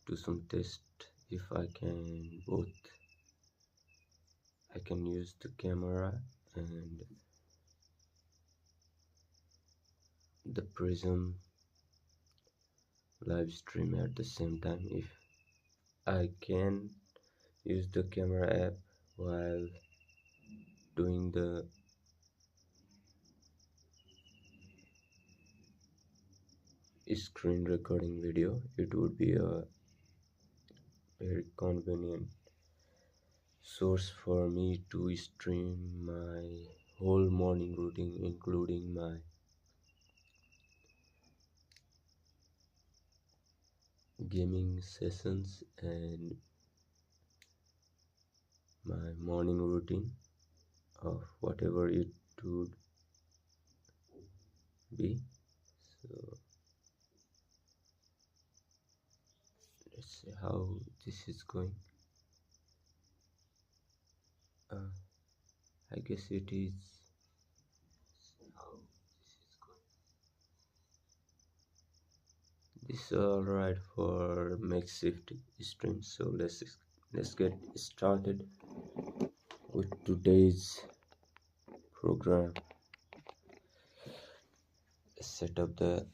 do some test if I can use the camera and the Prism live stream at the same time. If I can use the camera app while doing the screen recording video, it would be a very convenient source for me to stream my whole morning routine, including my gaming sessions and my morning routine of whatever it would be. So let's see how this is going. I guess it is how this is going. This is alright for makeshift stream. So let's get started with today's program. Set up the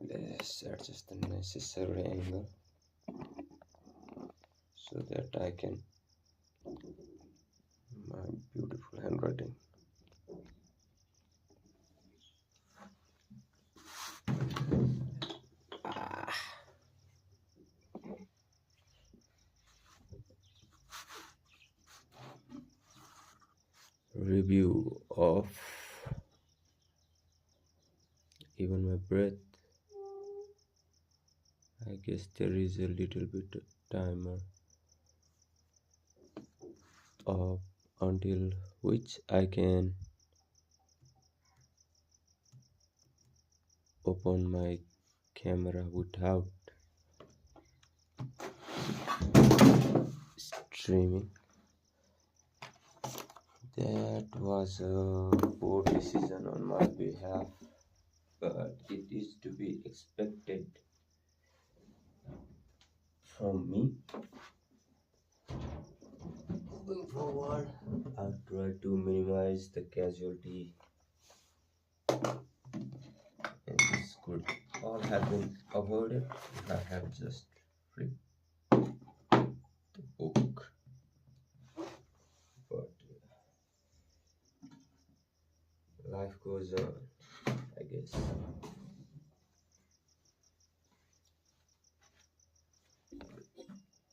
let's adjust the necessary angle so that I can my beautiful handwriting. Review of even my breath. I guess there is a little bit of timer of until which I can open my camera without streaming. That was a poor decision on my behalf, but it is to be expected from me. Moving forward, I'll try to minimize the casualty, and this could all have been avoided if I have just flipped the book. But life goes on, I guess.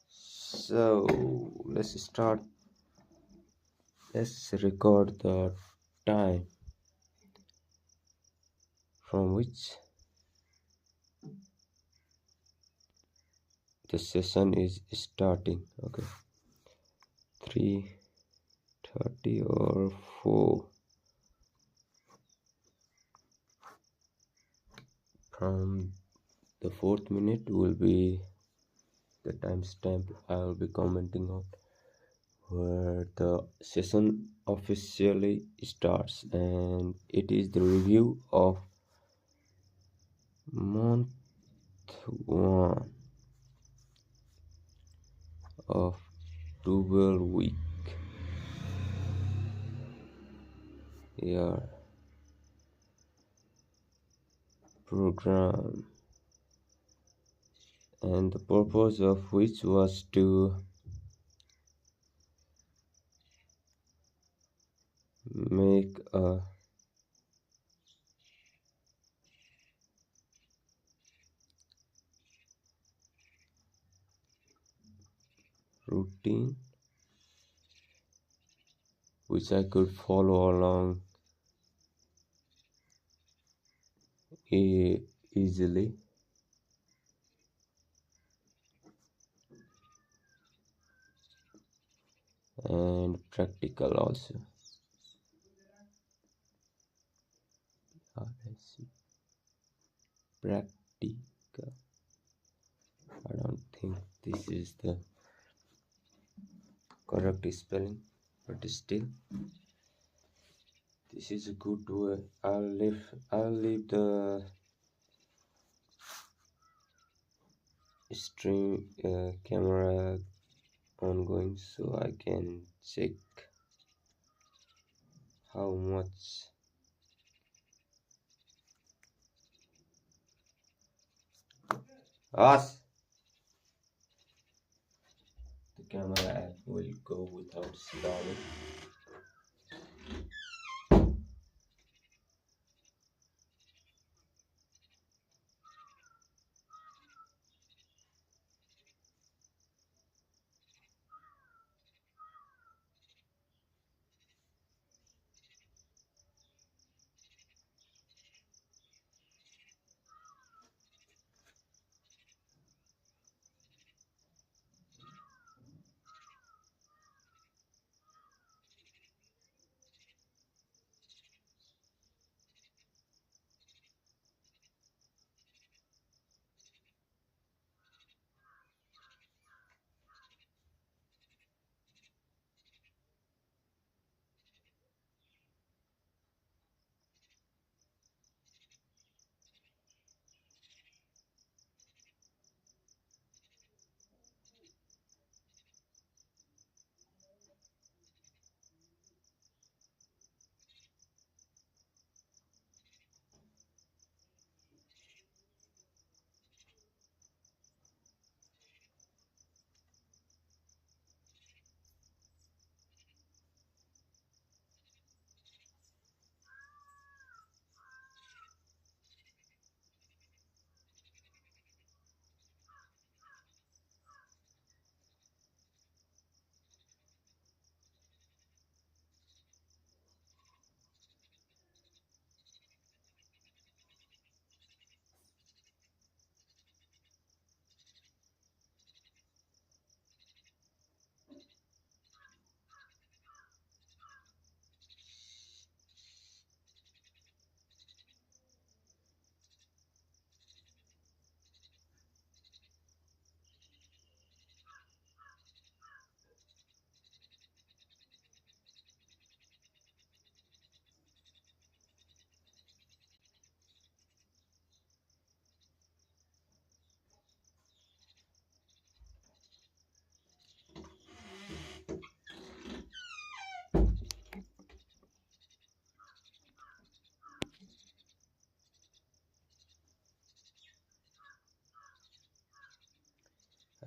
So let's start. Let's record the time from which the session is starting. Okay, 3:30 or 4. From the 4th minute will be the timestamp I will be commenting on, where the session officially starts, and it is the review of month 1 of 12-week year program, and the purpose of which was to make a routine which I could follow along easily, and practical also. Let's see. Practical. I don't think this is the correct spelling, but still this is a good way. I'll leave the stream camera ongoing so I can check how much. Us, the camera app will go without slowing.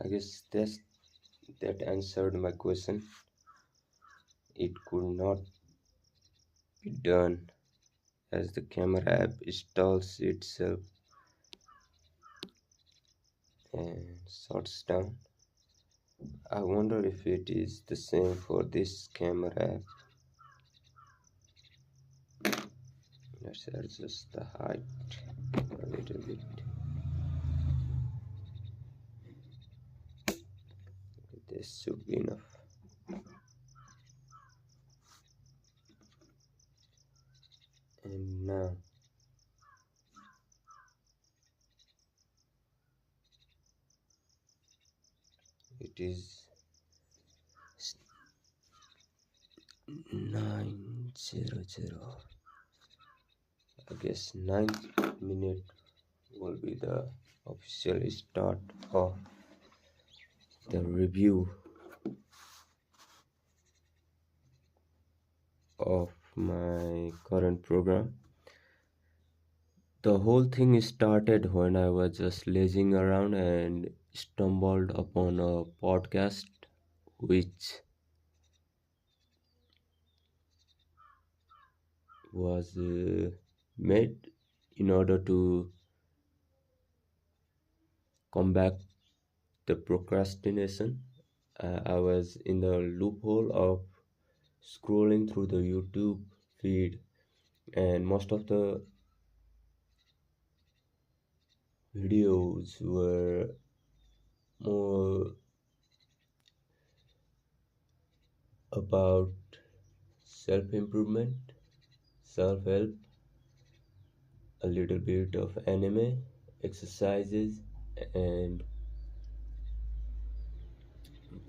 I guess that answered my question. It could not be done as the camera app installs itself and shuts down. I wonder if it is the same for this camera app. Let's adjust the height a little bit. This should be enough. And now it is 9:00. I guess 9th minute will be the official start of the review of my current program. The whole thing started when I was just lazing around and stumbled upon a podcast which was made in order to combat the procrastination. I was in the loophole of scrolling through the YouTube feed, and most of the videos were more about self improvement, self help, a little bit of anime, exercises, and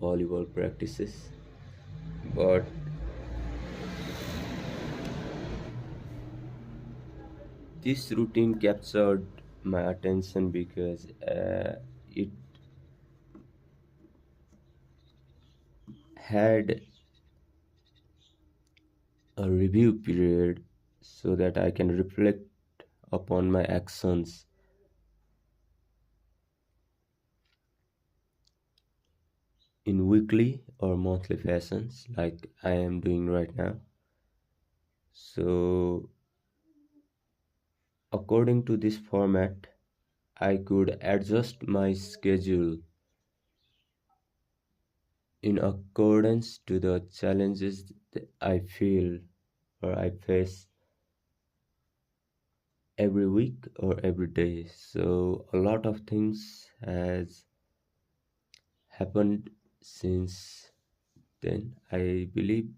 volleyball practices. But this routine captured my attention because it had a review period so that I can reflect upon my actions in weekly or monthly fashions like I am doing right now. So, according to this format, I could adjust my schedule in accordance to the challenges that I feel or I face every week or every day. So a lot of things has happened since then. I believe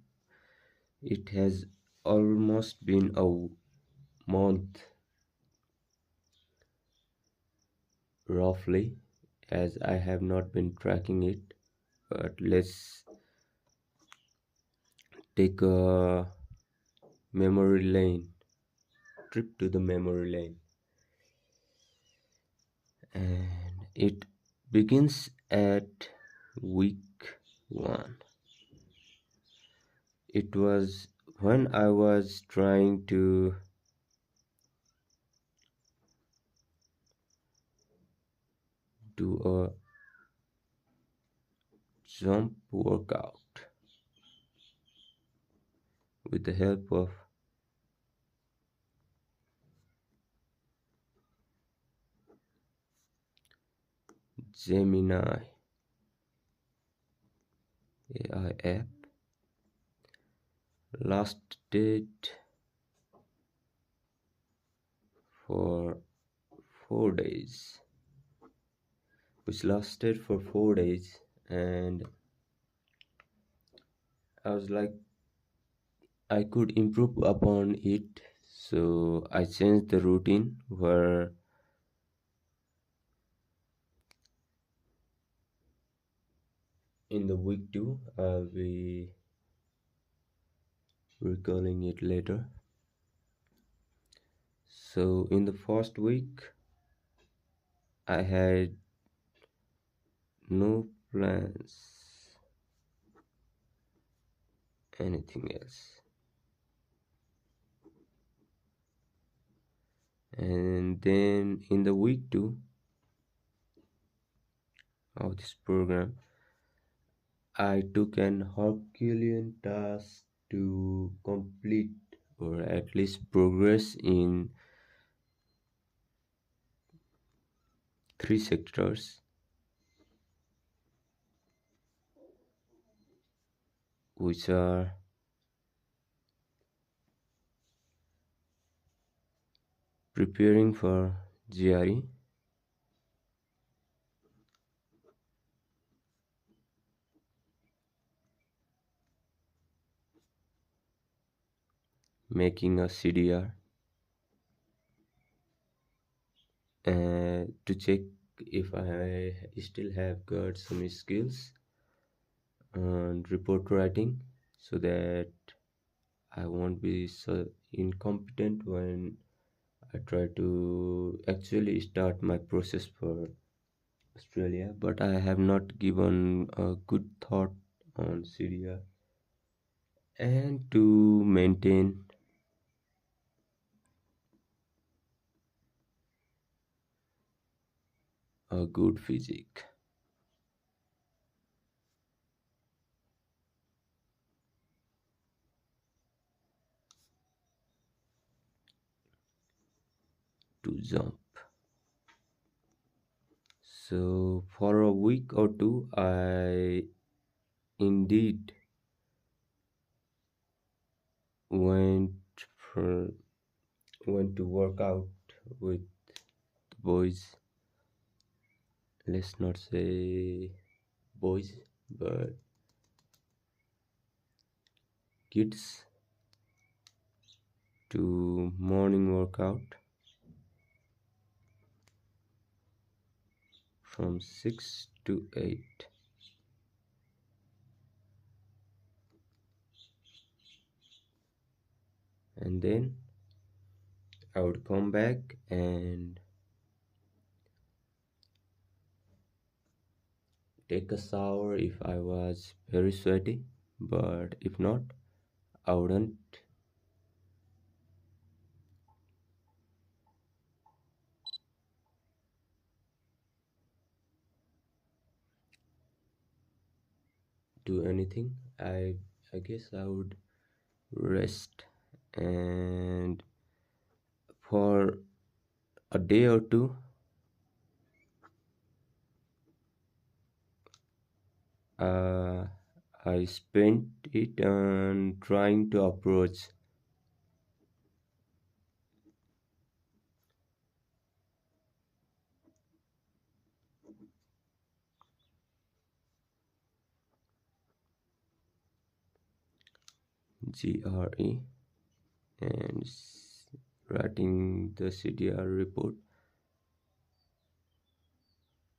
it has almost been a month roughly, as I have not been tracking it. But let's take a memory lane trip to the memory lane, and it begins at week 1. It was when I was trying to do a jump workout with the help of Gemini AI app. Lasted for 4 days, and I was like, I could improve upon it. So I changed the routine where in the week 2 I'll be recalling it later. So in the first week I had no plans, anything else. And then in the week 2 of this program, I took an Herculean task to complete or at least progress in 3 sectors, which are preparing for GRE, making a CDR, and to check if I still have got some skills and report writing so that I won't be so incompetent when I try to actually start my process for Australia. But I have not given a good thought on Syria, and to maintain a good physique. To jump. So for a week or two, I indeed went for went to work out with the boys. Let's not say boys, but kids, to morning workout from 6 to 8, and then I would come back and take a shower if I was very sweaty, but if not, I wouldn't. Do anything. I guess I would rest, and for a day or two uh, I spent it on trying to approach GRE and writing the CDR report,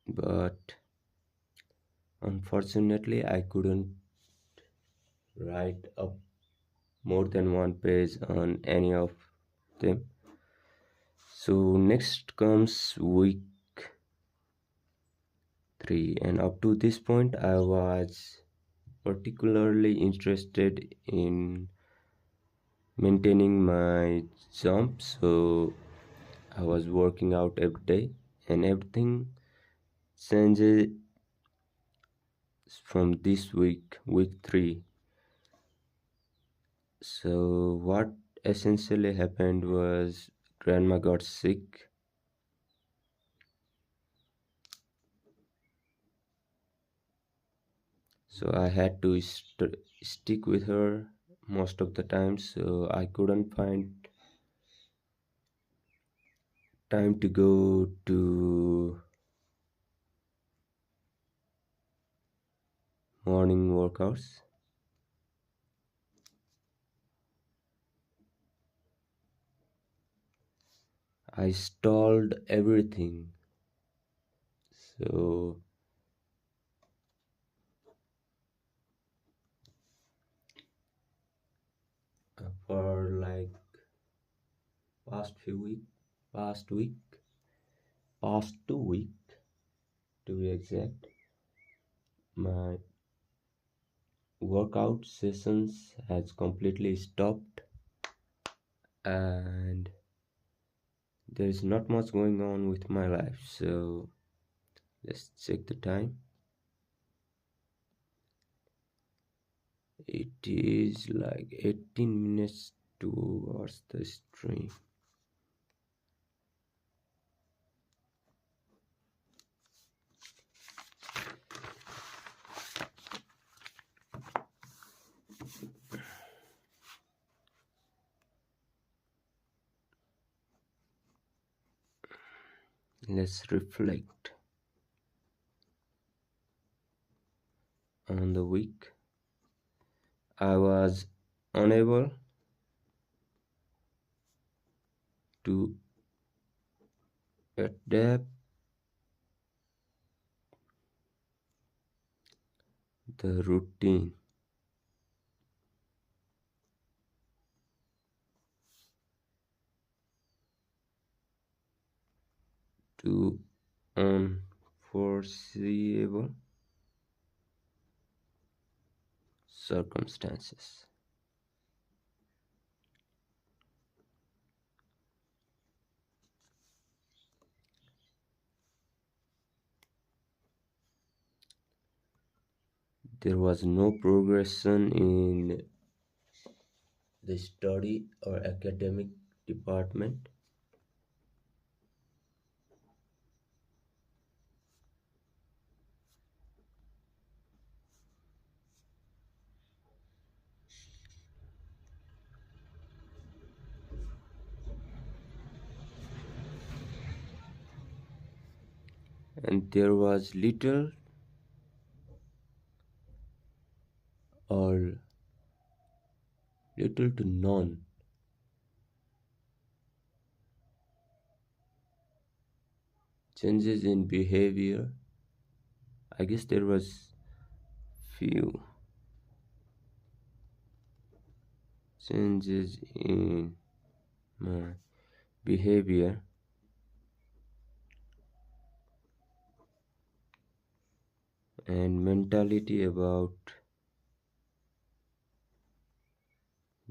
but unfortunately I couldn't write up more than one page on any of them. So next comes week 3, and up to this point I was particularly interested in maintaining my jump, so I was working out every day, and everything changes from this week 3. So what essentially happened was grandma got sick, so I had to stick with her most of the time, so I couldn't find time to go to morning workouts. I stalled everything, so for like past few week past week past 2 week to be exact, my workout sessions has completely stopped, and there's not much going on with my life. So let's check the time. It is like 18 minutes towards the stream. Let's reflect on the week. I was unable to adapt the routine to unforeseeable circumstances. There was no progression in the study or academic department. And there was or little to none changes in behavior. I guess there was few changes in my behavior, and mentality about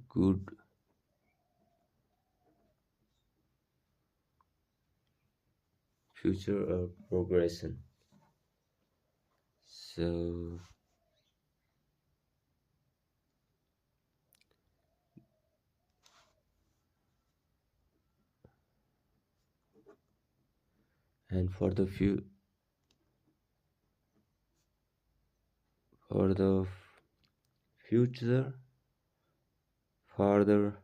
good future or progression. So, and for the future, further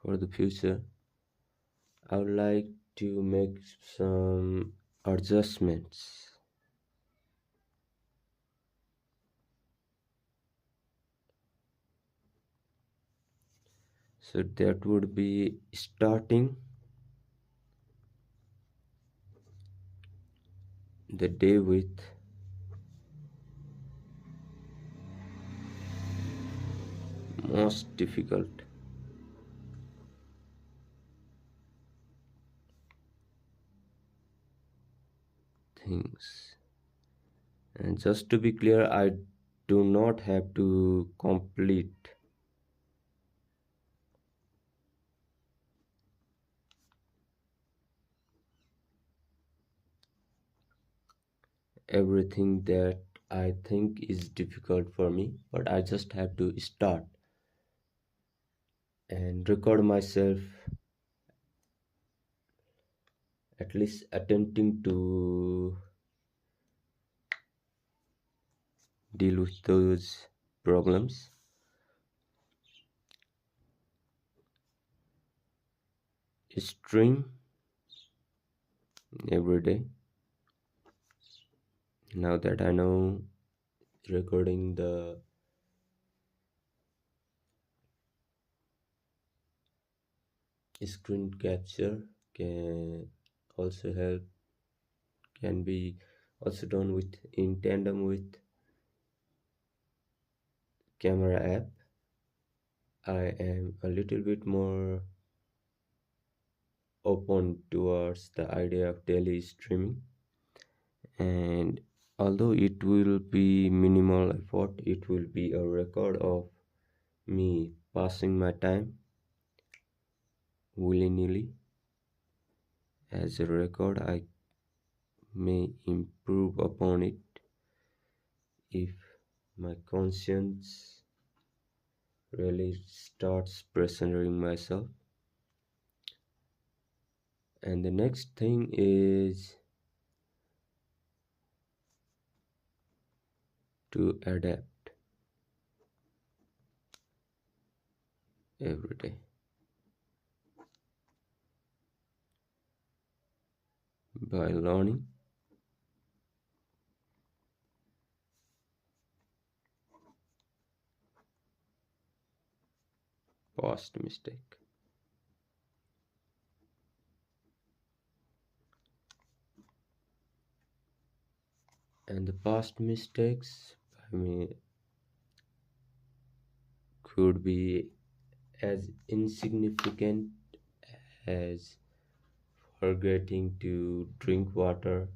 for the future, I would like to make some adjustments. So that would be starting the day with most difficult things. And just to be clear, I do not have to complete everything that I think is difficult for me, but I just have to start and record myself at least attempting to deal with those problems. Stream every day. Now that I know recording the screen capture can also help, can be also done with in tandem with camera app. I am a little bit more open towards the idea of daily streaming, and although it will be minimal effort, it will be a record of me passing my time willy-nilly. As a record, I may improve upon it if my conscience really starts pressuring myself. And the next thing is to adapt every day by learning past mistake. And the past mistakes, I mean, could be as insignificant as forgetting to drink water,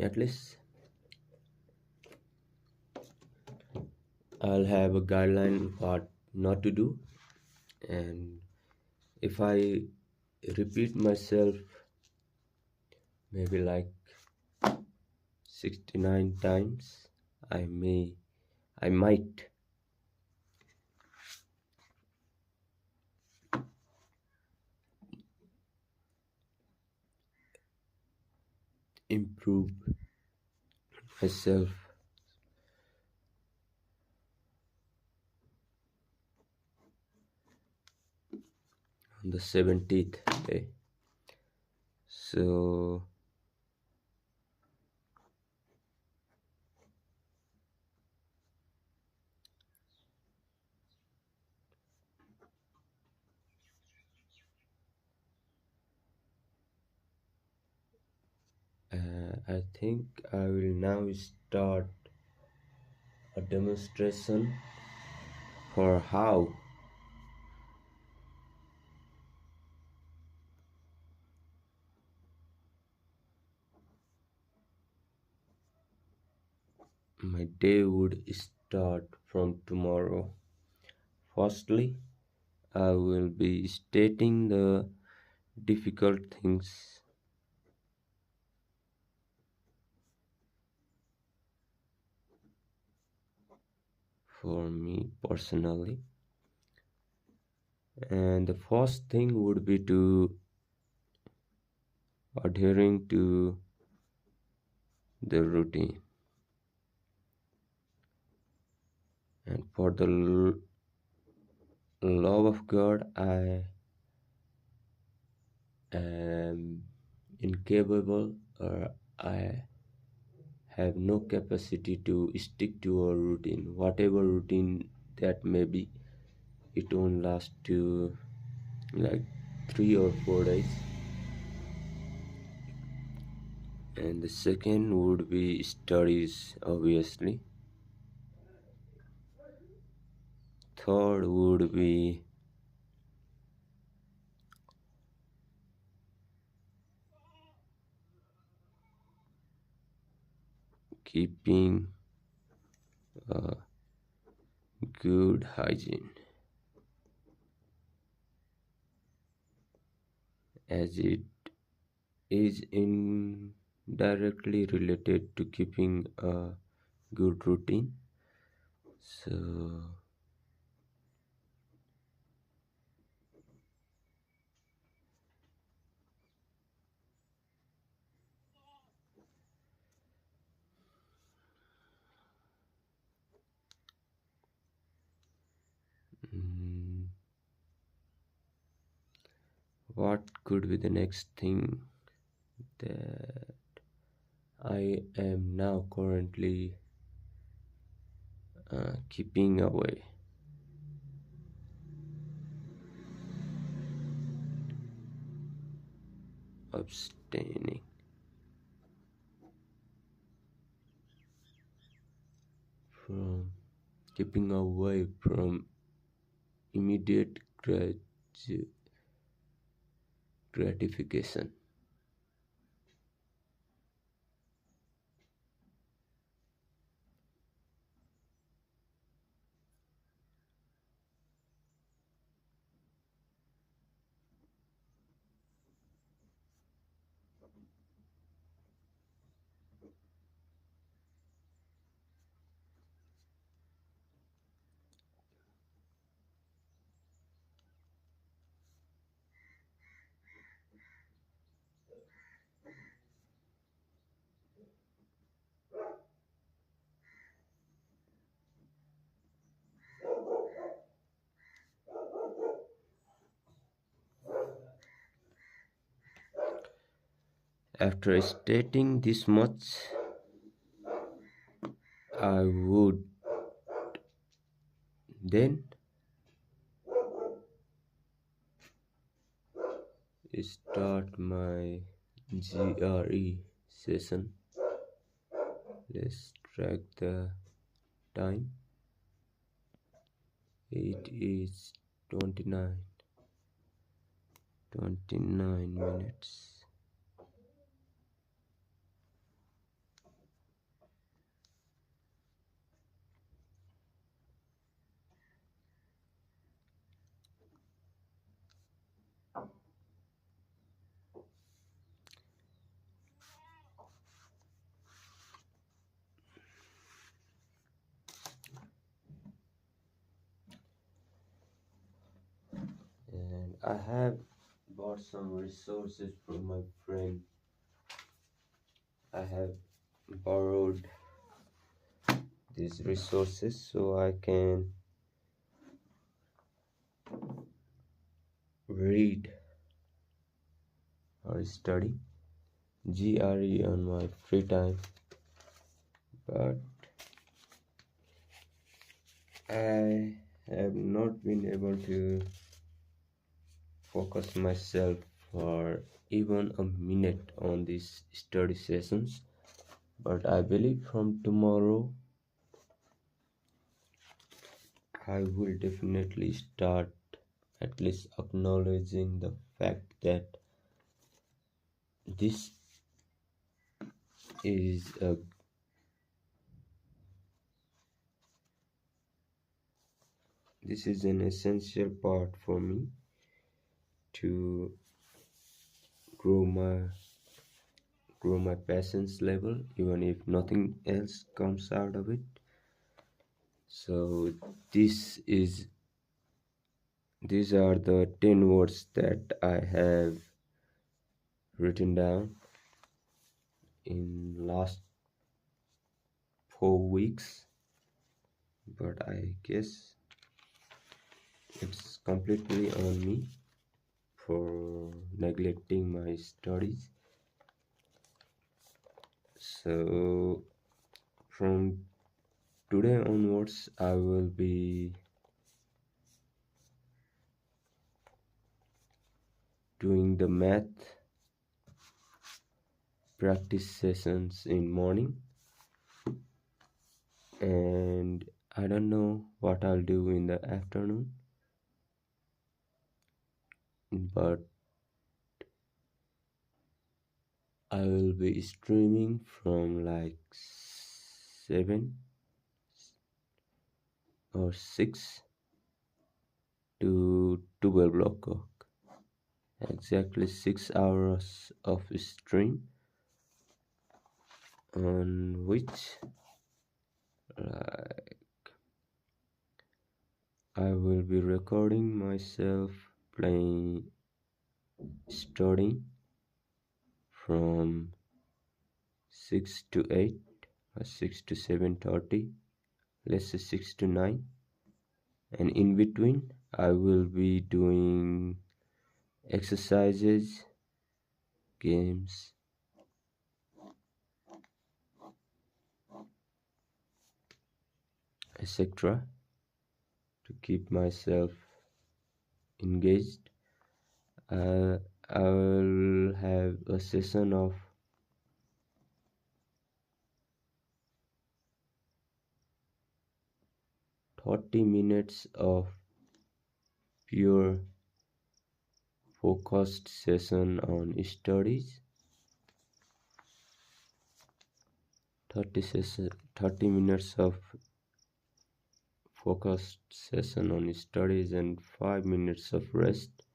at least I'll have a guideline what not to do. And if I repeat myself maybe like 69 times, I might improve myself on the 70th day. So I think I will now start a demonstration for how my day would start from tomorrow. Firstly, I will be stating the difficult things for me personally. And the first thing would be to adhering to the routine. And for the love of God, I am incapable or I have no capacity to stick to a routine. Whatever routine that may be, it won't last to like 3 or 4 days. And the second would be studies, obviously. Third would be keeping a good hygiene, as it is indirectly related to keeping a good routine. So, mm, what could be the next thing that I am now currently keeping away? Abstaining from keeping away from immediate gratification. After stating this much, I would then start my GRE session. Let's track the time. It is 29 minutes. And I have bought some resources from my friend. I have borrowed these resources so I can read or study GRE on my free time, but I have not been able to focus myself for even a minute on these study sessions. But I believe from tomorrow I will definitely start at least acknowledging the fact that this is a this is an essential part for me to grow my grow my patience level, even if nothing else comes out of it. So this is these are the 10 words that I have written down in last 4 weeks, but I guess it's completely on me for neglecting my studies. So from today onwards I will be doing the math practice sessions in morning, and I don't know what I'll do in the afternoon, but I will be streaming from like 7 or 6 to 12 o'clock. Exactly 6 hours of stream on which uh, I will be recording myself playing, studying from 6 to 8 or 6 to 7:30, let's say 6 to 9, and in between I will be doing exercises, games, etc. to keep myself engaged. I will have a session of 30 minutes of pure focused session on studies. 30 minutes of focused session on studies and 5 minutes of rest.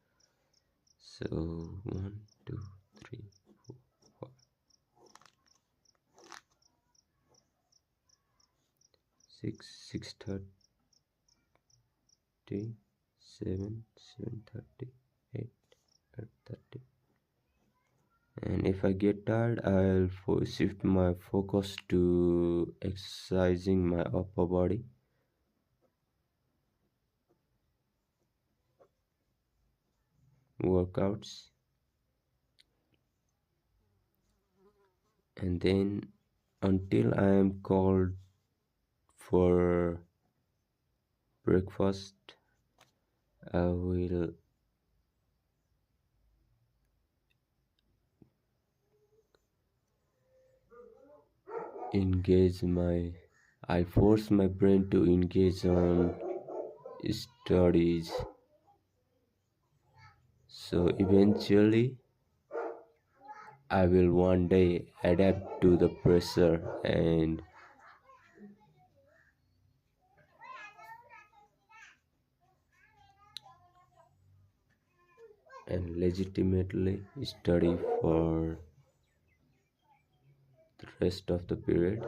So 1, 2, 3, 4, 5, 6, 6:30, 7, 7:30, 8, 8:30. And if I get tired, I'll shift my focus to exercising my upper body. Workouts, and then until I am called for breakfast, I will engage my I force my brain to engage on studies. So eventually I will one day adapt to the pressure and legitimately study for the rest of the period.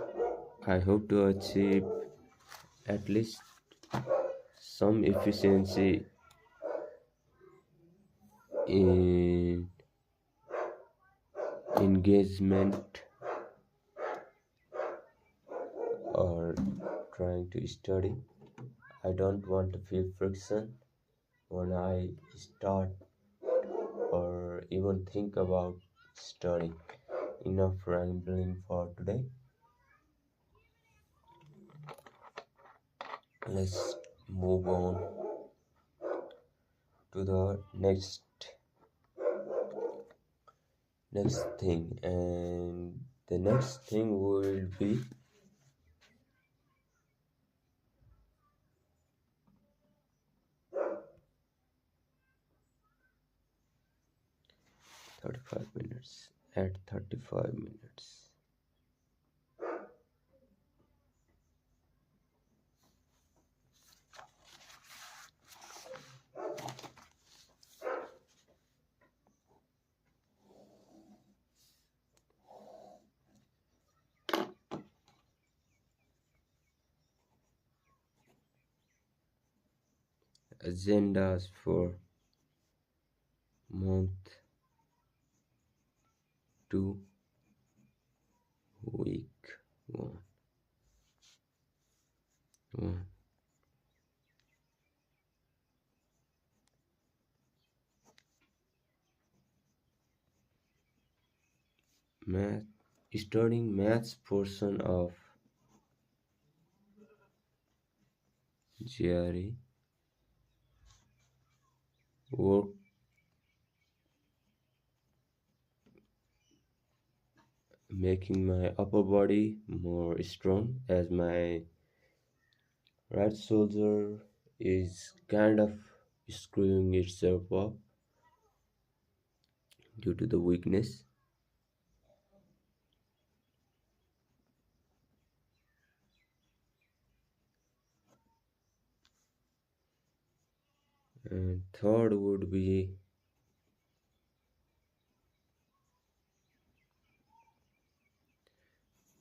I hope to achieve at least some efficiency in engagement or trying to study. I don't want to feel friction when I start or even think about studying. Enough rambling for today. Let's move on to the next thing, and The next thing will be 35 minutes. At 35 minutes. Agendas for month 2, week 1. 1. Math, studying maths portion of GRE, work making my upper body more strong as my right shoulder is kind of screwing itself up due to the weakness. And third would be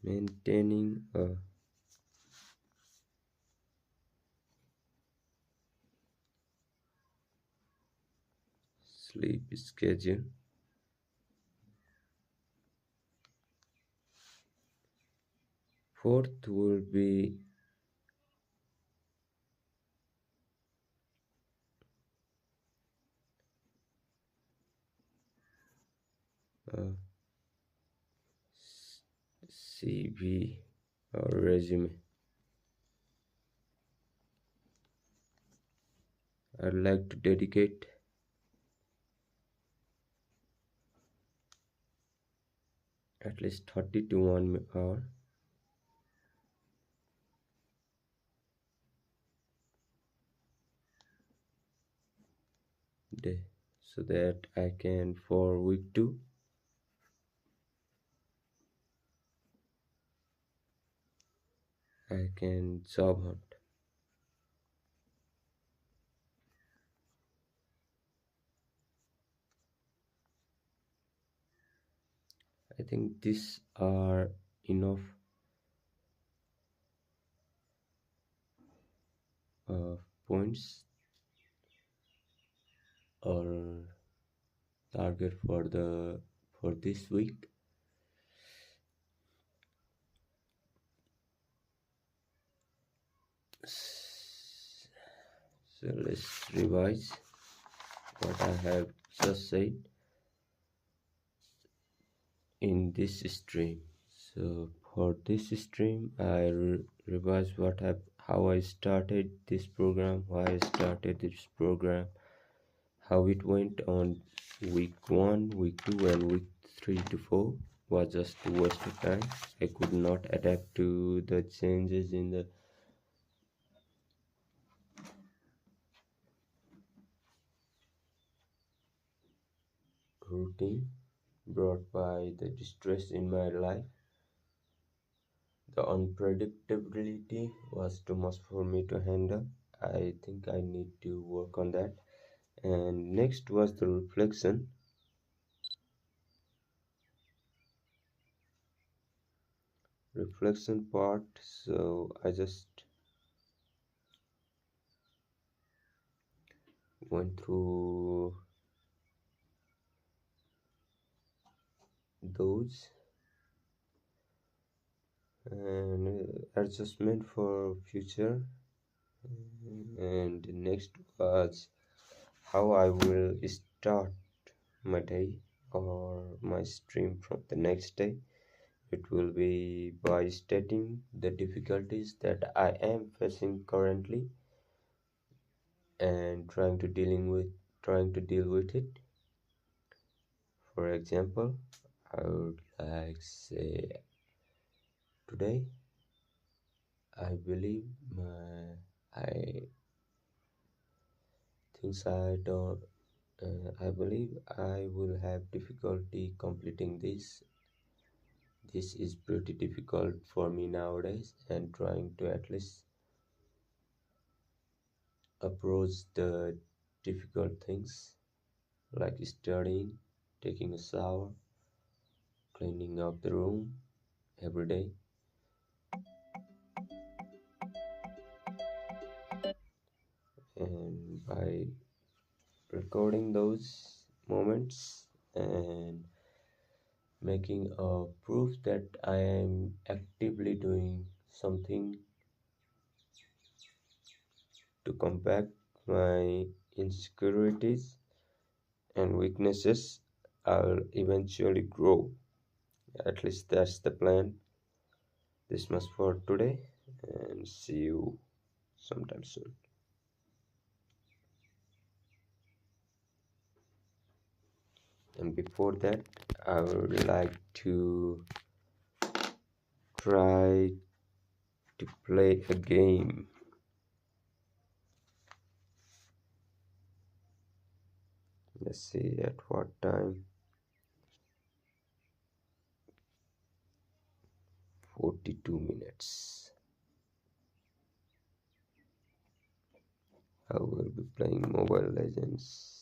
maintaining a sleep schedule. Fourth will be a CV or resume. I'd like to dedicate at least 30 to 1 hour day so that I can for week 2 I can job hunt. I think these are enough points or target for this week. So let's revise what I have just said in this stream. So for this stream, I revise how I started this program, why I started this program, how it went on week 1, week 2, and week 3 to 4 was just a waste of time. I could not adapt to the changes in the routine brought by the distress in my life. The unpredictability was too much for me to handle. I think I need to work on that. And next was the reflection part. So I just went through those and adjustment for future. And next was how I will start my day or my stream from the next day. It will be by stating the difficulties that I am facing currently and trying to deal with it. For example, I would like say today I believe my I things I don't I believe I will have difficulty completing this. This is pretty difficult for me nowadays and trying to at least approach the difficult things like studying, taking a shower, cleaning up the room every day. And by recording those moments and making a proof that I am actively doing something to combat my insecurities and weaknesses, I'll eventually grow. At least that's the plan. This much for today, and see you sometime soon. And before that, I would like to try to play a game. Let's see at what time. 42 minutes. I will be playing Mobile Legends.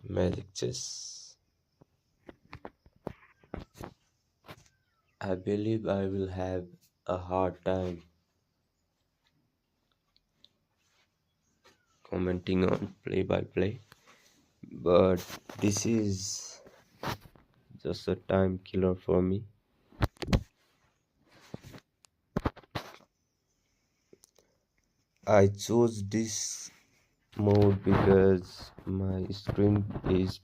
Magic Chess. I believe I will have a hard time commenting on play by play, but this is just a time killer for me. I chose this mode because my screen is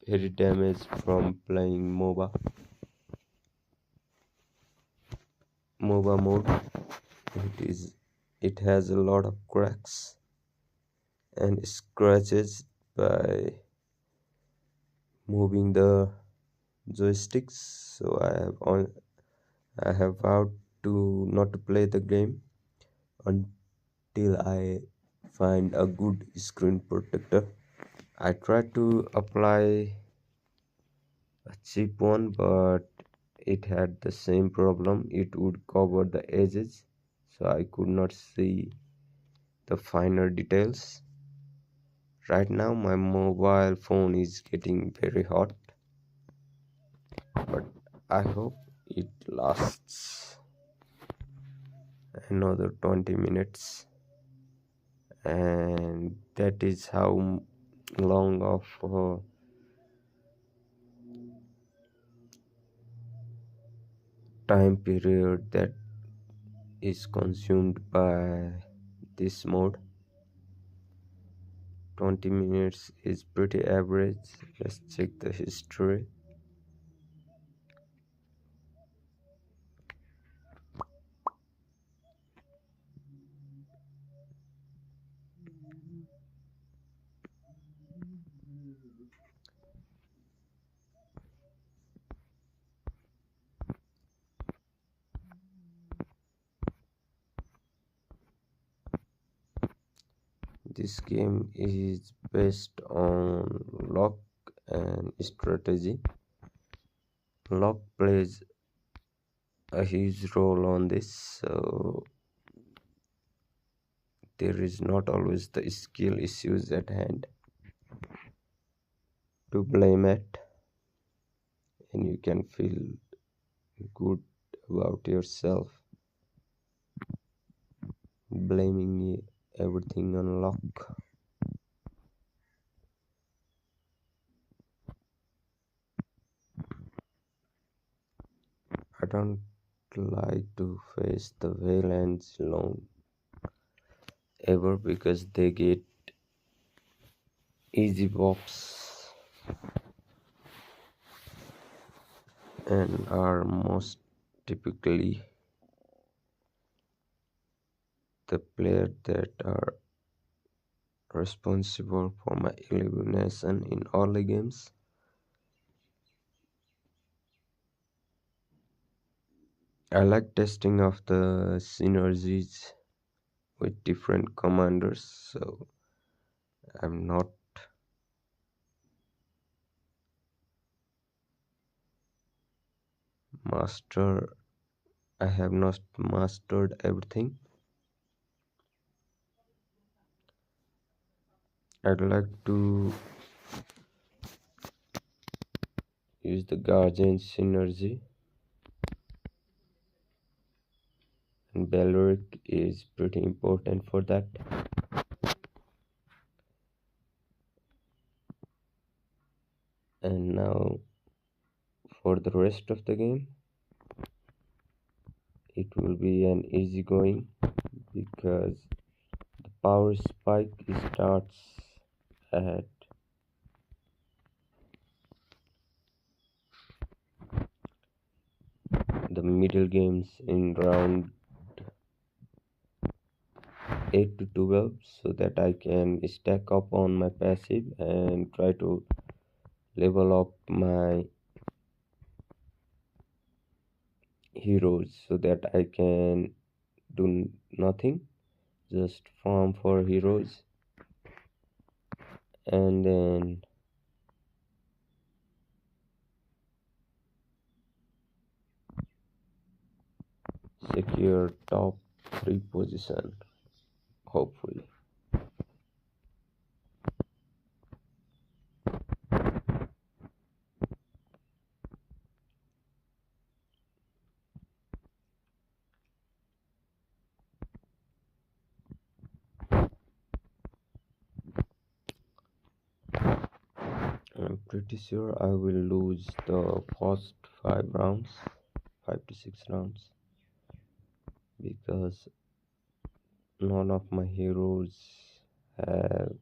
very damaged from playing MOBA mode. It has a lot of cracks and scratches by moving the joysticks. So I have vowed to not to play the game until I find a good screen protector. I tried to apply a cheap one, but it had the same problem. It would cover the edges, so I could not see the finer details. Right now, my mobile phone is getting very hot, but I hope it lasts another 20 minutes, and that is how long of time period that is consumed by this mode. 20 minutes is pretty average. Let's check the history. This game is based on luck and strategy. Luck plays a huge role on this, so there is not always the skill issues at hand to blame at, and you can feel good about yourself blaming everything on luck. I don't like to face the villains alone ever because they get easy box and are most typically the players that are responsible for my elimination in early games. I like testing of the synergies with different commanders, so I'm not master I have not mastered everything. I'd like to use the Guardian synergy, and Belric is pretty important for that. And now for the rest of the game, it will be an easy going because the power spike starts at the middle games in round 8 to 12, so that I can stack up on my passive and try to level up my heroes so that I can do nothing, just farm for heroes and then secure top 3 position, hopefully. I'm pretty sure I will lose the first 5 rounds, 5 to 6 rounds, because none of my heroes have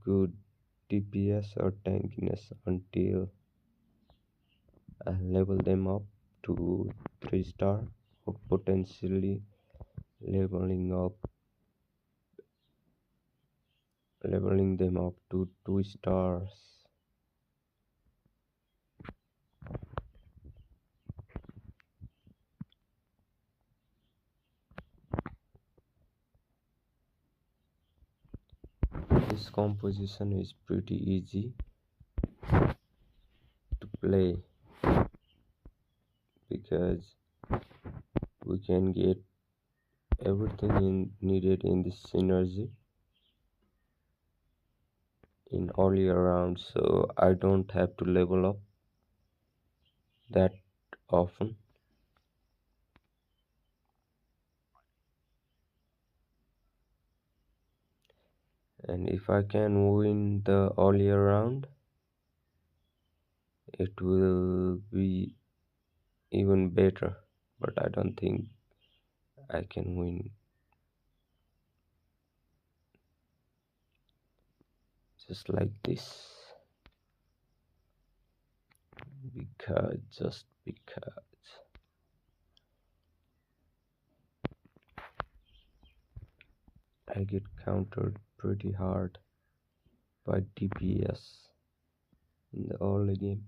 good DPS or tankiness until I level them up to 3 star, or potentially leveling leveling them up to 2 stars. This composition is pretty easy to play because we can get everything needed in this synergy in earlier rounds, so I don't have to level up that often. And if I can win the earlier round, it will be even better, but I don't think I can win just like this, because I get countered pretty hard by DPS in the early game.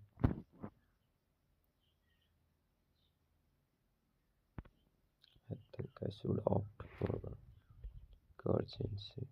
I think I should opt for urgency.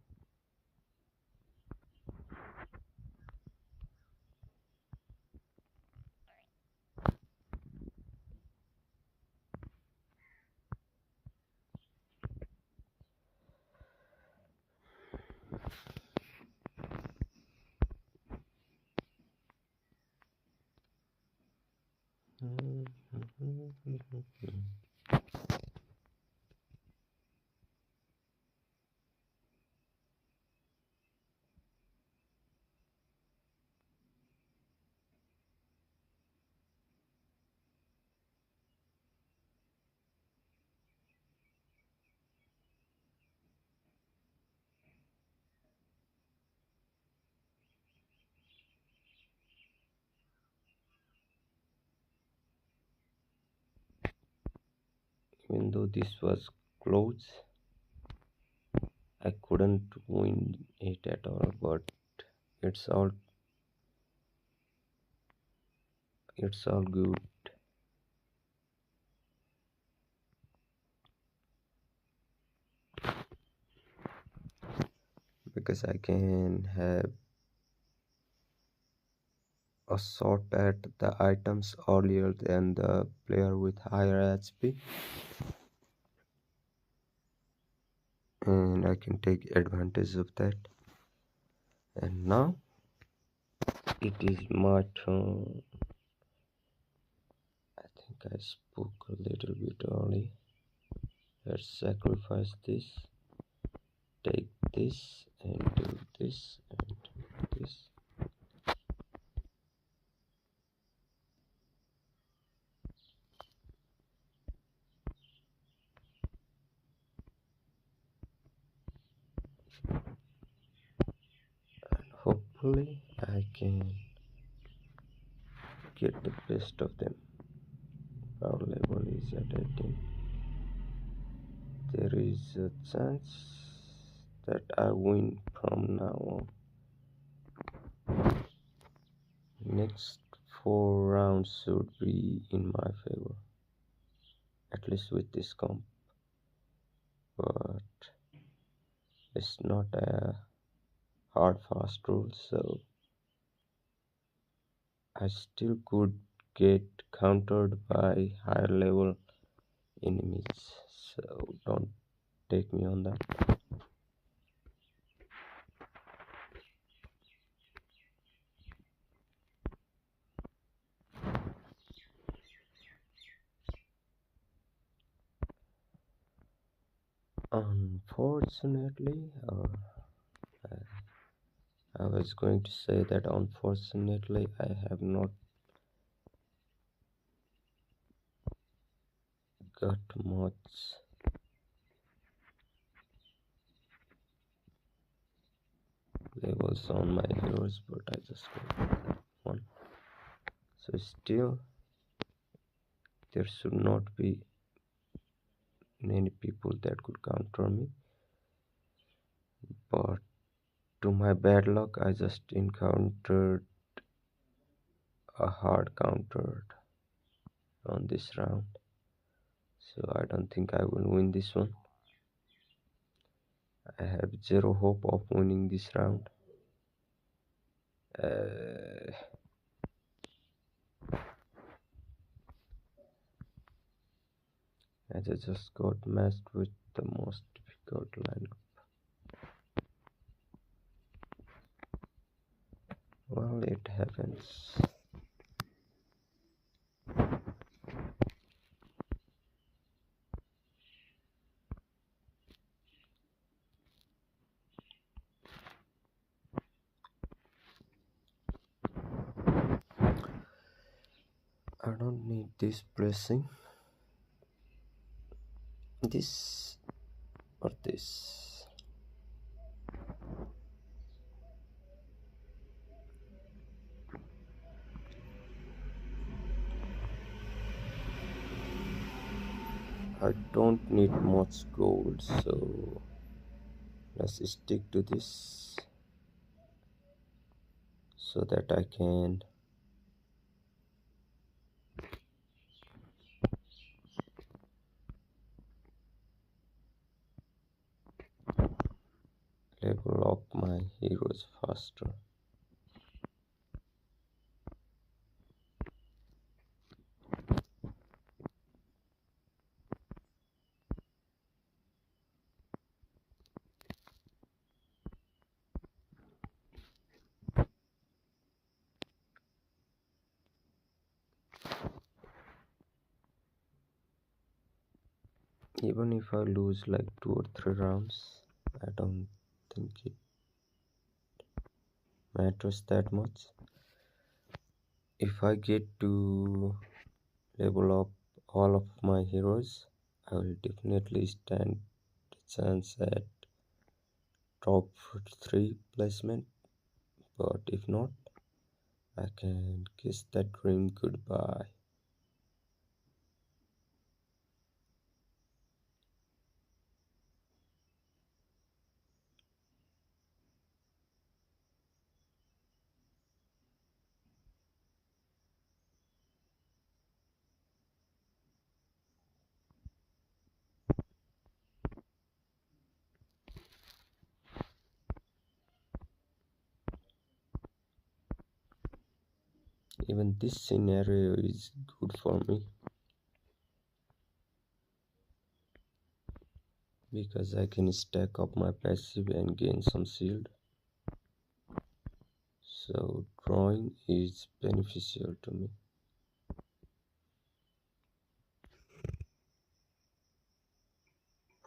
Even though this was close, I couldn't win it at all, but it's all it's all good because I can have a shot at the items earlier than the player with higher HP, and I can take advantage of that. And now it is my turn. I think I spoke a little bit early. Let's sacrifice this, take this, and do this, and do this. And hopefully I can get the best of them. Our level is at 18. There is a chance that I win from now on. Next 4 rounds should be in my favor, at least with this comp. But it's not a hard fast rule, so I still could get countered by higher level enemies, so don't take me on that. Unfortunately, or I was going to say that unfortunately I have not got much levels on my heroes, but I just got one. So still there should not be many people that could counter me, but to my bad luck I just encountered a hard counter on this round, so I don't think I will win this one. I have zero hope of winning this round. As I just got matched with the most difficult lineup. Well, it happens. I don't need this blessing. This or this. I don't need much gold, so let's stick to this so that I can level up my heroes faster. Even if I lose like 2 or 3 rounds, I don't think it matters that much. If I get to level up all of my heroes, I will definitely stand a chance at top 3 placement, but if not, I can kiss that dream goodbye. Even this scenario is good for me because I can stack up my passive and gain some shield. So drawing is beneficial to me.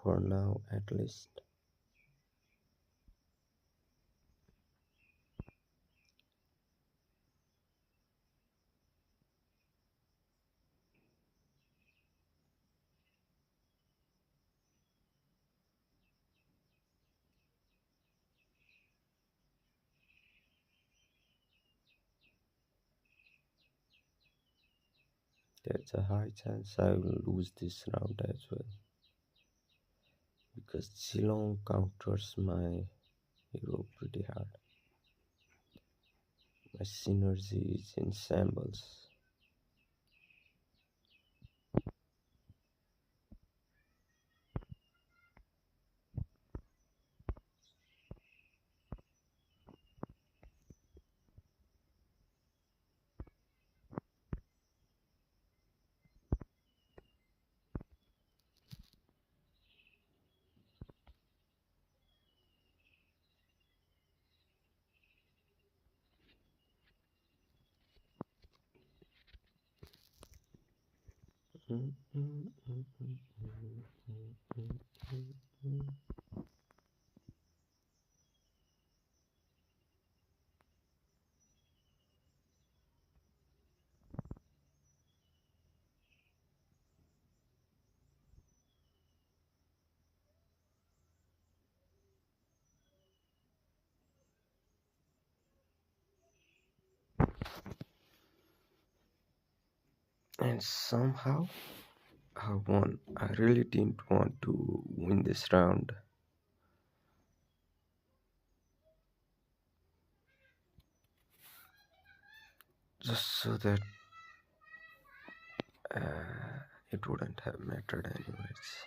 For now at least. There's a high chance I will lose this round as well. Because Geelong counters my hero pretty hard. My synergy is in shambles. And somehow I won. I really didn't want to win this round. Just so that it wouldn't have mattered anyways.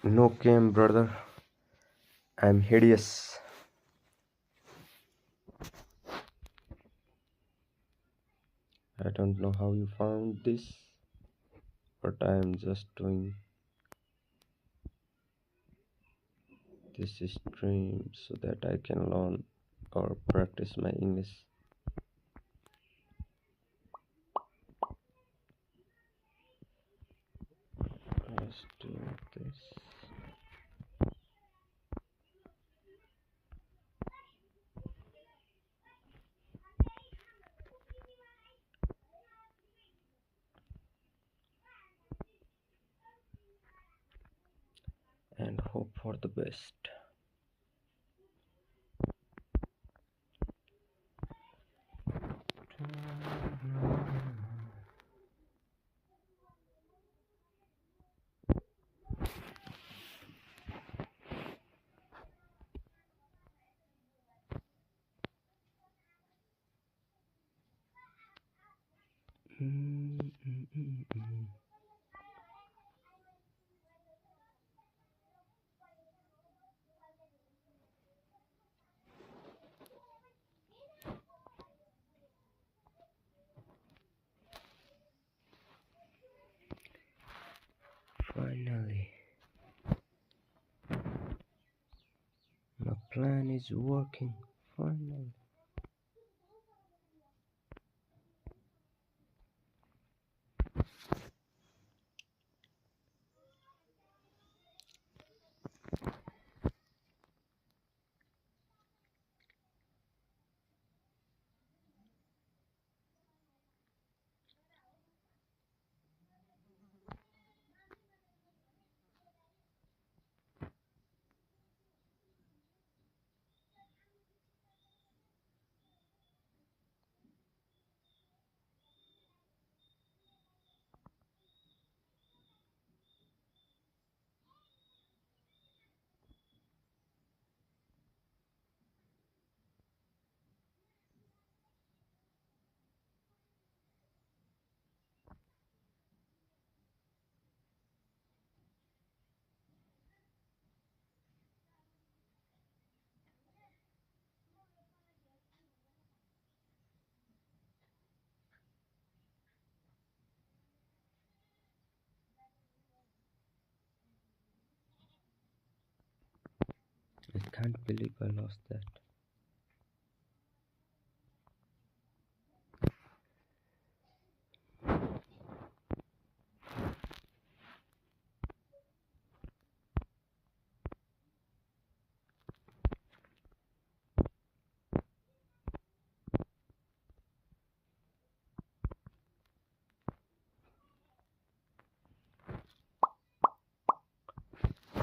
No game, brother. I'm hideous. I don't know how you found this, but I am just doing this stream so that I can learn or practice my English. Let's do this. And hope for the best. Finally, my plan is working. Finally. I can't believe I lost that.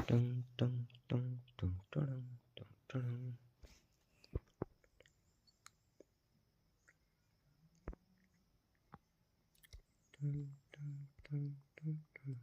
Dun, dun, dun, dun, dun, dun, dun. Dun, dun, dun, dun, dun.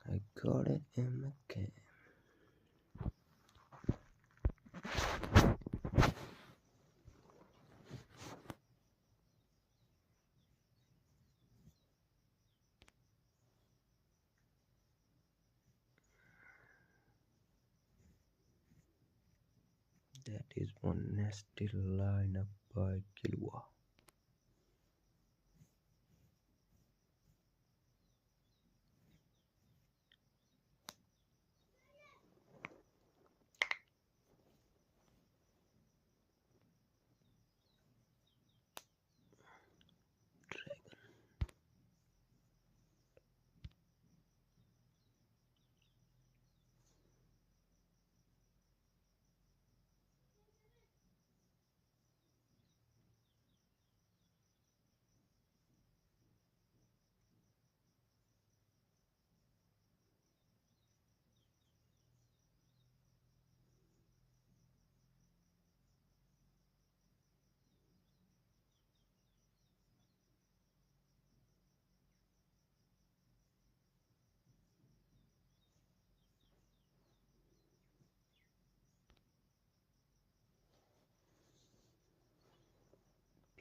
I got it in my can. That is one nasty lineup by Kilua.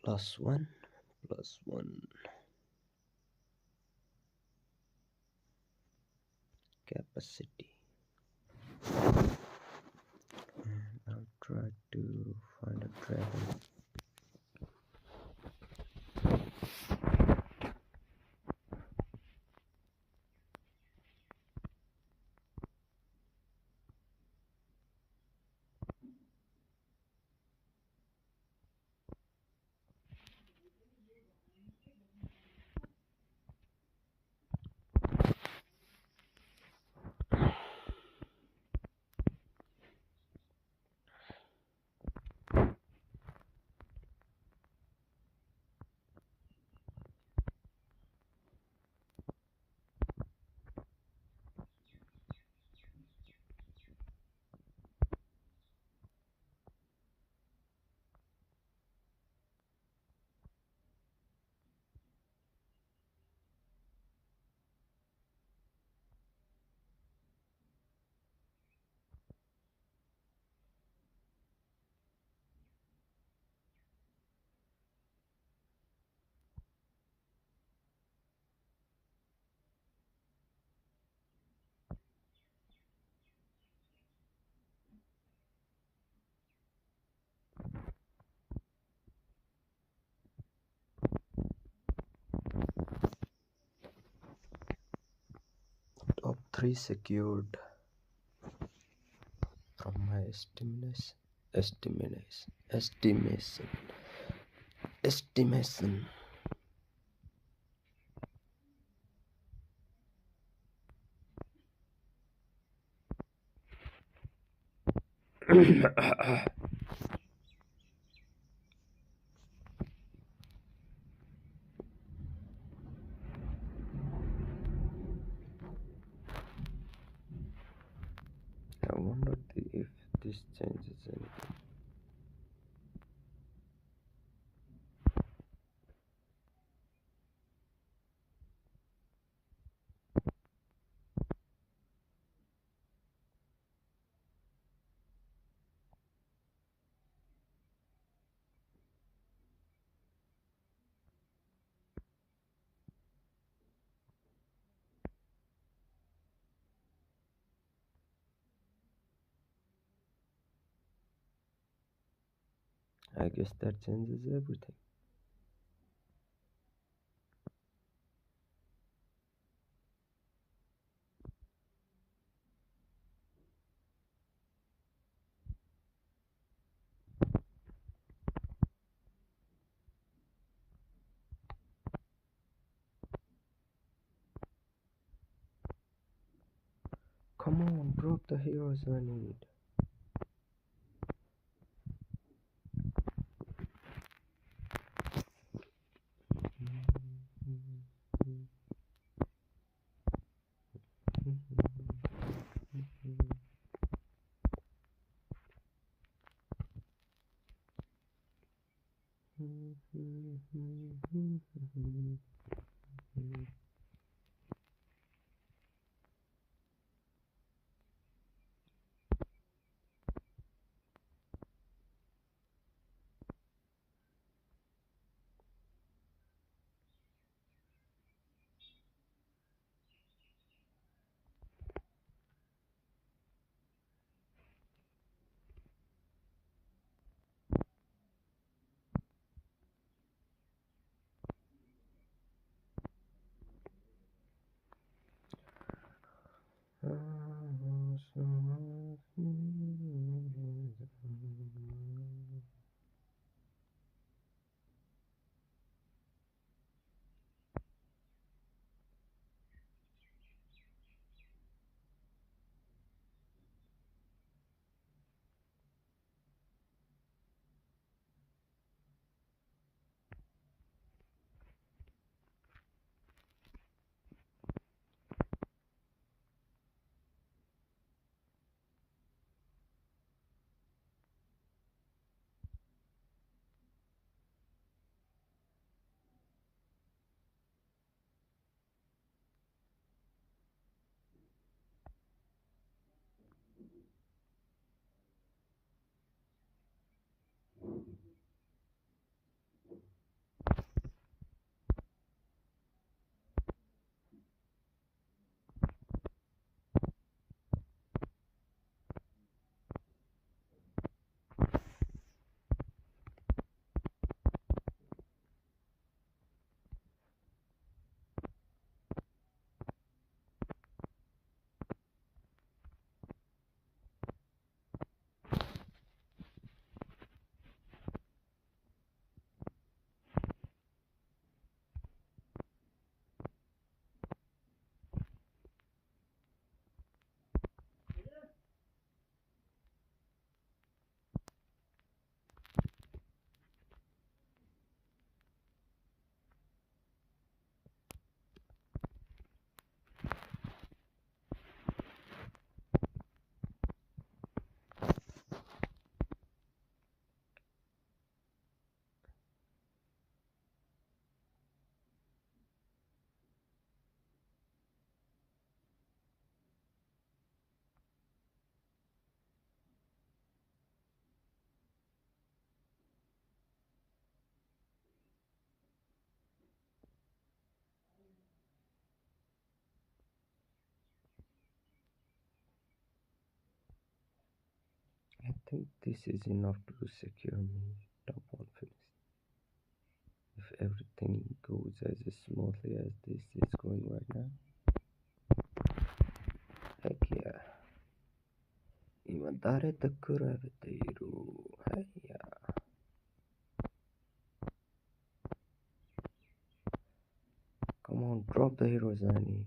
+1 +1 capacity. And I'll try to find a dragon. Top 3 secured from my estimation. I wonder if this changes anything. I guess that changes everything. Come on, drop the heroes I need. think this is enough to secure me top 1 finish. If everything goes as smoothly as this is going right now, heck yeah. 今誰と比べている? Hey yeah. Come on, drop the heroes I need.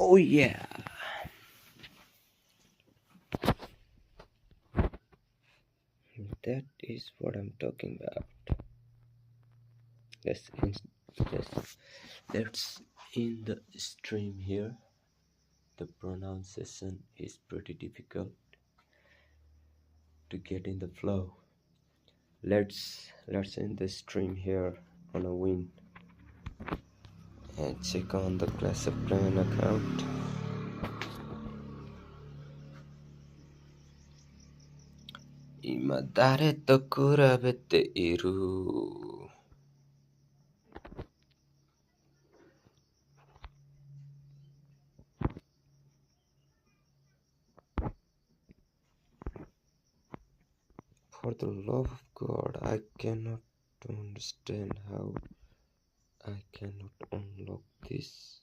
Oh yeah. That is what I'm talking about. Let's in the stream here. The pronunciation is pretty difficult to get in the flow. Let's end the stream here on a win and check on the Clash of Clan account. Ima dare to kurabete iru. For the love of God, I cannot understand how I cannot unlock this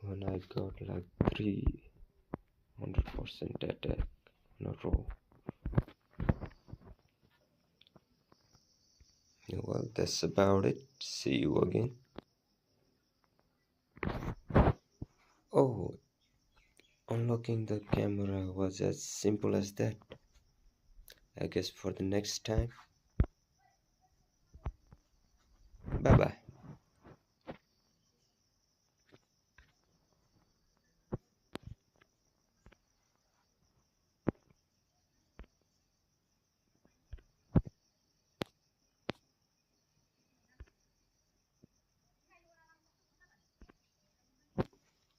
when I got like 300% attack in a row. Well, that's about it. See you again. Oh, unlocking the camera was as simple as that. I guess for the next time. Bye bye.